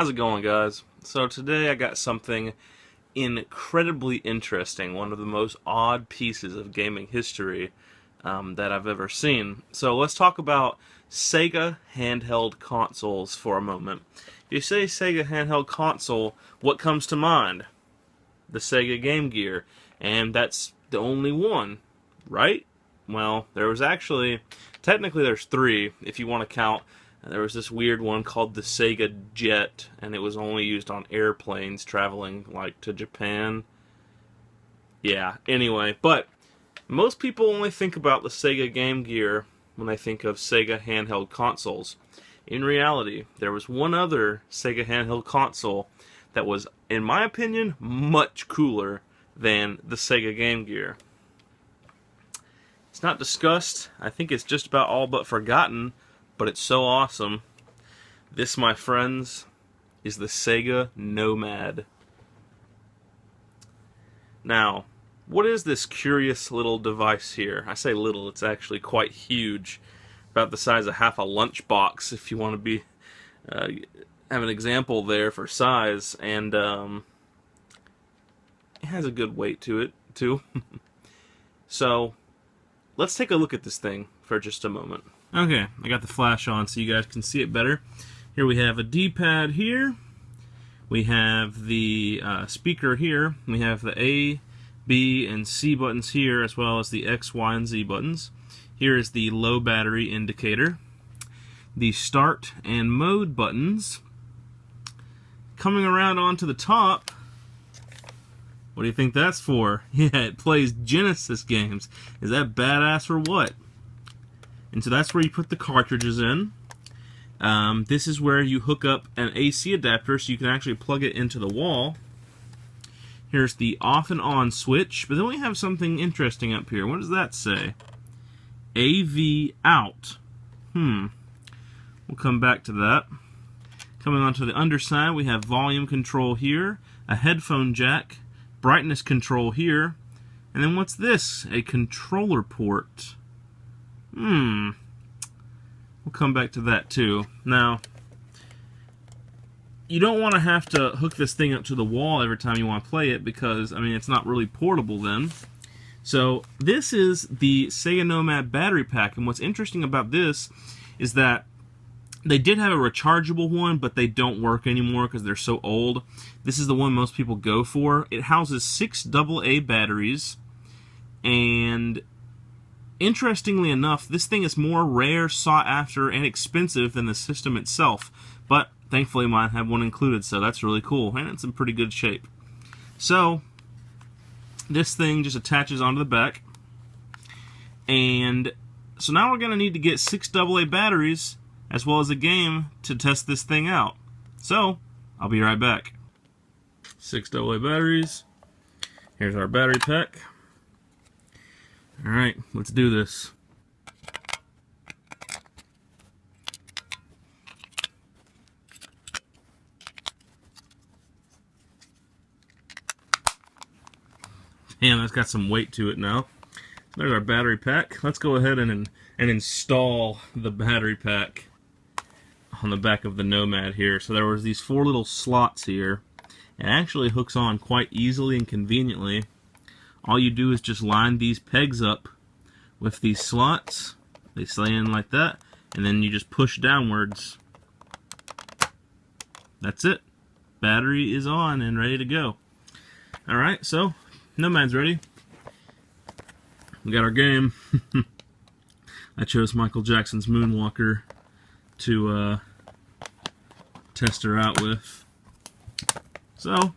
How's it going, guys? So today I got something incredibly interesting, one of the most odd pieces of gaming history that I've ever seen. So let's talk about Sega handheld consoles for a moment. If you say Sega handheld console, what comes to mind? The Sega Game Gear, and that's the only one, right? Well, there was technically there's three if you want to count. There was this weird one called the Sega Jet, and it was only used on airplanes traveling, like, to Japan. Yeah, anyway, but most people only think about the Sega Game Gear when they think of Sega handheld consoles. In reality, there was one other Sega handheld console that was, in my opinion, much cooler than the Sega Game Gear. It's not discussed. I think it's just about all but forgotten, but it's so awesome. This, my friends, is the Sega Nomad. Now, what is this curious little device here? I say little, it's actually quite huge. About the size of half a lunchbox, if you want to be have an example there for size. And it has a good weight to it, too. So, let's take a look at this thing for just a moment. Okay, I got the flash on so you guys can see it better. Here we have a D-pad here. We have the speaker here. We have the A, B, and C buttons here, as well as the X, Y, and Z buttons. Here is the low battery indicator. The start and mode buttons. Coming around onto the top, what do you think that's for? Yeah, it plays Genesis games. Is that badass or what? And so that's where you put the cartridges in. This is where you hook up an AC adapter so you can actually plug it into the wall. Here's the off and on switch. But then we have something interesting up here. What does that say? AV out. We'll come back to that. Coming onto the underside, we have volume control here, a headphone jack, brightness control here, and then what's this? A controller port. We'll come back to that too. Now, you don't want to have to hook this thing up to the wall every time you want to play it because, I mean, it's not really portable then. So, this is the Sega Nomad battery pack, and what's interesting about this is that they did have a rechargeable one, but they don't work anymore because they're so old. This is the one most people go for. It houses 6 AA batteries, and interestingly enough, this thing is more rare, sought after, and expensive than the system itself. But thankfully mine have one included, so that's really cool, and it's in pretty good shape. So, this thing just attaches onto the back. And so now we're going to need to get 6 AA batteries, as well as a game, to test this thing out. So, I'll be right back. 6 AA batteries. Here's our battery pack. Alright, let's do this. Damn, that's got some weight to it now. There's our battery pack. Let's go ahead and install the battery pack on the back of the Nomad here. So there was these 4 little slots here. It actually hooks on quite easily and conveniently. All you do is just line these pegs up with these slots. They slide in like that, and then you just push downwards. That's it. Battery is on and ready to go. Alright, so Nomad's ready. We got our game. I chose Michael Jackson's Moonwalker to test her out with. So,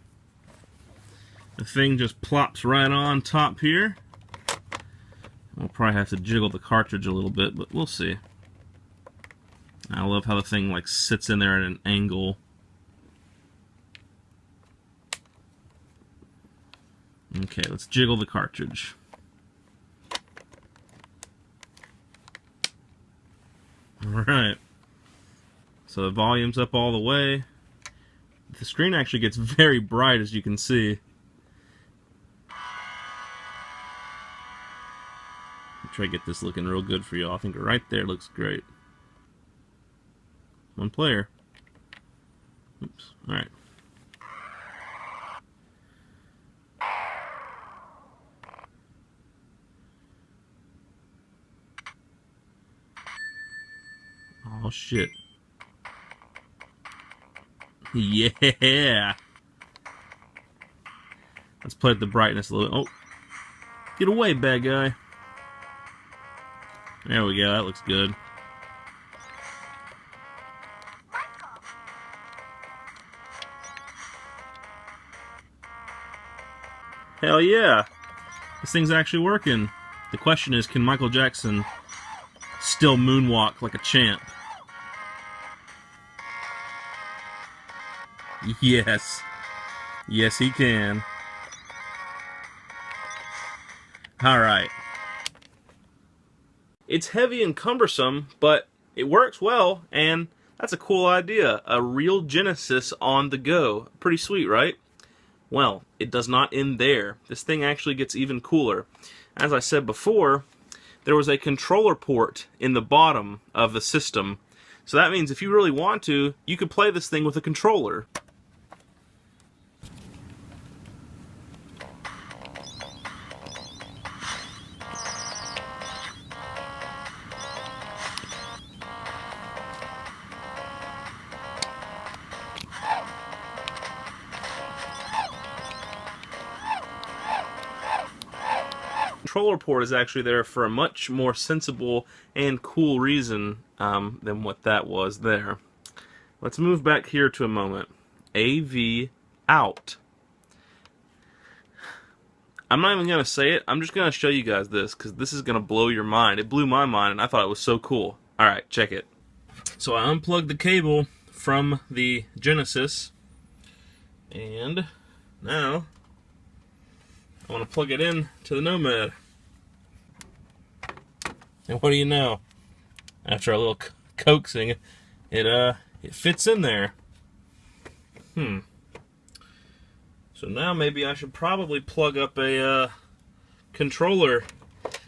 the thing just plops right on top here. We'll probably have to jiggle the cartridge a little bit, but we'll see. I love how the thing like sits in there at an angle. Okay, let's jiggle the cartridge. Alright. So the volume's up all the way. The screen actually gets very bright, as you can see. Try to get this looking real good for y'all. I think right there looks great. One player. Oops. All right. Oh shit. Yeah. Let's play with the brightness a little. Oh. Get away, bad guy. There we go. That looks good. Hell yeah. This thing's actually working. The question is, can Michael Jackson still moonwalk like a champ? Yes. Yes, he can. Alright. It's heavy and cumbersome, but it works well, and that's a cool idea. A real Genesis on the go. Pretty sweet, right? Well, it does not end there. This thing actually gets even cooler. As I said before, there was a controller port in the bottom of the system. So that means if you really want to, you could play this thing with a controller. Controller port is actually there for a much more sensible and cool reason than what that was there. Let's move back here to a moment. AV out. I'm not even going to say it. I'm just going to show you guys this because this is going to blow your mind. It blew my mind and I thought it was so cool. Alright, check it. So I unplugged the cable from the Genesis and now I want to plug it in to the Nomad. And what do you know? After a little coaxing, it fits in there. So now maybe I should probably plug up a controller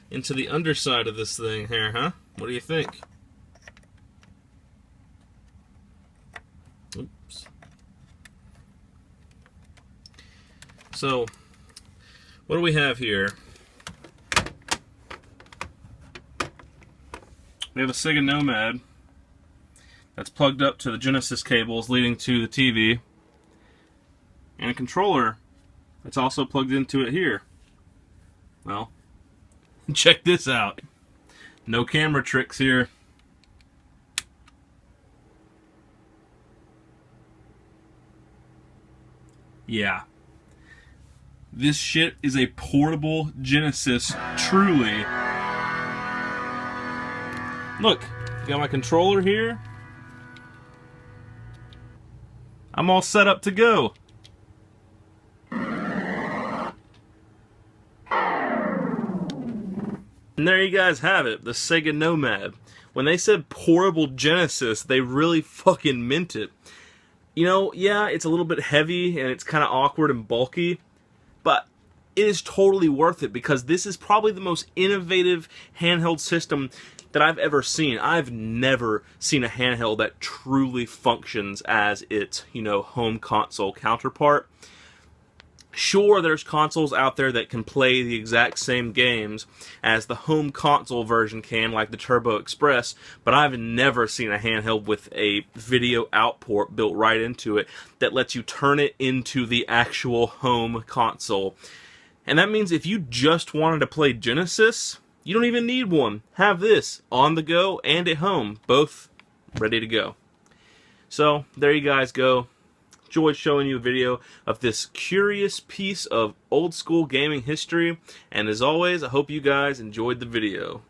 into the underside of this thing here, huh? What do you think? Oops. So, what do we have here? We have a Sega Nomad that's plugged up to the Genesis cables leading to the TV, and a controller that's also plugged into it here. Well, check this out. No camera tricks here. Yeah. This shit is a portable Genesis, truly. Look, got my controller here. I'm all set up to go. And there you guys have it, the Sega Nomad. When they said portable Genesis, they really fucking meant it. You know, yeah, it's a little bit heavy and it's kind of awkward and bulky, but it is totally worth it because this is probably the most innovative handheld system that I've ever seen. I've never seen a handheld that truly functions as its, home console counterpart. Sure, there's consoles out there that can play the exact same games as the home console version can, like the Turbo Express, but I've never seen a handheld with a video out port built right into it that lets you turn it into the actual home console. And that means if you just wanted to play Genesis, you don't even need one. Have this on the go and at home, both ready to go. So there you guys go. Enjoyed showing you a video of this curious piece of old school gaming history, and as always, I hope you guys enjoyed the video.